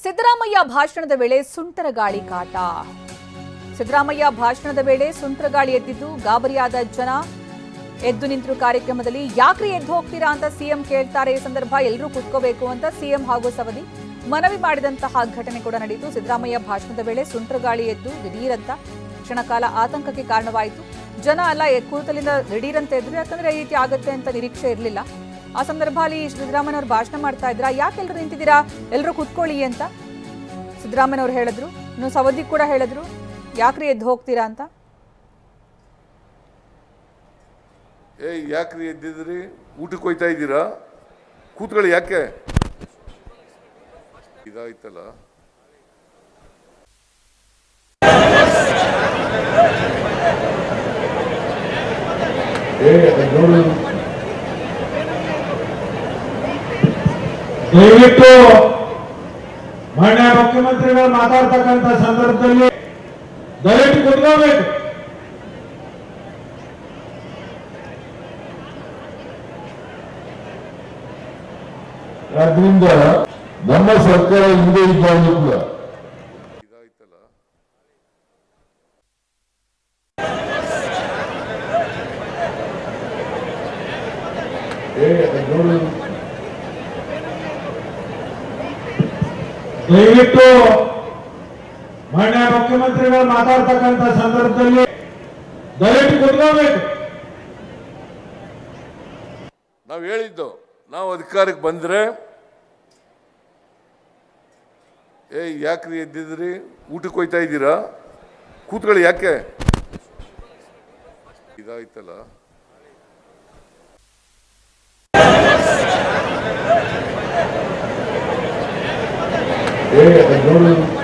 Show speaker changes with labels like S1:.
S1: ಸಿದ್ದರಾಮಯ್ಯ ಭಾಷಣದ ವೇಳೆ ಸುಂಟರ ಗಾಳಿ ಕಾಟ. ಸಿದ್ದರಾಮಯ್ಯ ಭಾಷಣದ ವೇಳೆ ಸುಂಟರ ಗಾಳಿ ಎದ್ದಿದ್ದು ಗಾಬರಿಯಾದ ಜನ ಎದ್ದು ನಿಂತರು. ಕಾರ್ಯಕ್ರಮದಲ್ಲಿ ಯಾಕ್ರಿ ಎದ್ದು ಹೋಗ್ತೀರಾ ಅಂತ ಸಿಎಂ ಕೇಳ್ತಾರೆ. ಈ ಸಂದರ್ಭ ಎಲ್ಲರೂ ಕುತ್ಕೋಬೇಕು ಅಂತ ಸಿಎಂ ಹಾಗೂ ಸವದಿ ಮನವಿ ಮಾಡಿದಂತಹ ಘಟನೆ ಕೂಡ ನಡೆಯಿತು. ಸಿದ್ದರಾಮಯ್ಯ ಭಾಷಣದ ವೇಳೆ ಸುಂಟರ ಗಾಳಿ ಎದ್ದು ದಿಢೀರಂತ ಕ್ಷಣಕಾಲ ಆತಂಕಕ್ಕೆ ಕಾರಣವಾಯಿತು. ಜನ ಎಲ್ಲ ಕೂತಲಿಂದ ದಿಢೀರಂತ ಎದ್ರು, ಯಾಕಂದ್ರೆ ಈ ರೀತಿ ಆಗುತ್ತೆ ಅಂತ ನಿರೀಕ್ಷೆ ಇರಲಿಲ್ಲ. ಆ ಸಂದರ್ಭದಲ್ಲಿ ಸಿದ್ದರಾಮಯ್ಯ ಅವರು ಭಾಷಣ ಮಾಡ್ತಾ ಇದ್ರ, ಯಾಕೆ ಎಲ್ಲರೂ ನಿಂತಿದ್ದೀರಾ, ಎಲ್ಲರೂ ಕುತ್ಕೊಳ್ಳಿ ಅಂತ ಸಿದ್ದರಾಮಯ್ಯ ಅವರು ಹೇಳಿದ್ರು. ಇನ್ನು ಸವದಿ ಕೂಡ ಹೇಳಿದ್ರು, ಯಾಕ್ರಿ ಎದ್ದು ಹೋಗ್ತೀರಾ ಅಂತ.
S2: ಯಾಕ್ರಿ ಎದ್ದಿದ್ರಿ, ಊಟಕ್ಕೆ ಹೋಯ್ತಾ ಇದ್ದೀರಾ, ಕೂತ್ಕೊಳ್ಳಿ, ಯಾಕೆ ಇದಾಯ್ತಲ್ಲ.
S3: ದಯವಿಟ್ಟು ಮಾನ್ಯ ಮುಖ್ಯಮಂತ್ರಿಗಳು ಮಾತಾಡ್ತಕ್ಕಂಥ ಸಂದರ್ಭದಲ್ಲಿ ದಯವಿಟ್ಟು ಕುತ್ಕೋಬೇಕು.
S4: ಆದ್ರಿಂದ ನಮ್ಮ ಸರ್ಕಾರ ಹಿಂದೆ ಇದ್ದಾಗಲೂ ಕೂಡ
S2: ಇದಾಯ್ತಲ್ಲ.
S3: ದಯವಿಟ್ಟು ಮಾನ್ಯ ಮುಖ್ಯಮಂತ್ರಿಗಳು ಮಾತಾಡ್ತಕ್ಕಂಥ ಸಂದರ್ಭದಲ್ಲಿ ದಯವಿಟ್ಟು ಕುತ್ಕೋಬೇಕು.
S2: ನಾವು ಹೇಳಿದ್ದು, ನಾವು ಅಧಿಕಾರಕ್ಕೆ ಬಂದ್ರೆ ಯಾಕ್ರಿ ಎದ್ದಿದ್ರಿ, ಊಟಕ್ಕೆ ಹೋಯ್ತಾ ಇದ್ದೀರಾ, ಕೂತ್ಕೊಳ್ಳಿ, ಯಾಕೆ ಇದಾಯ್ತಲ್ಲ.
S4: ನೋಡಿ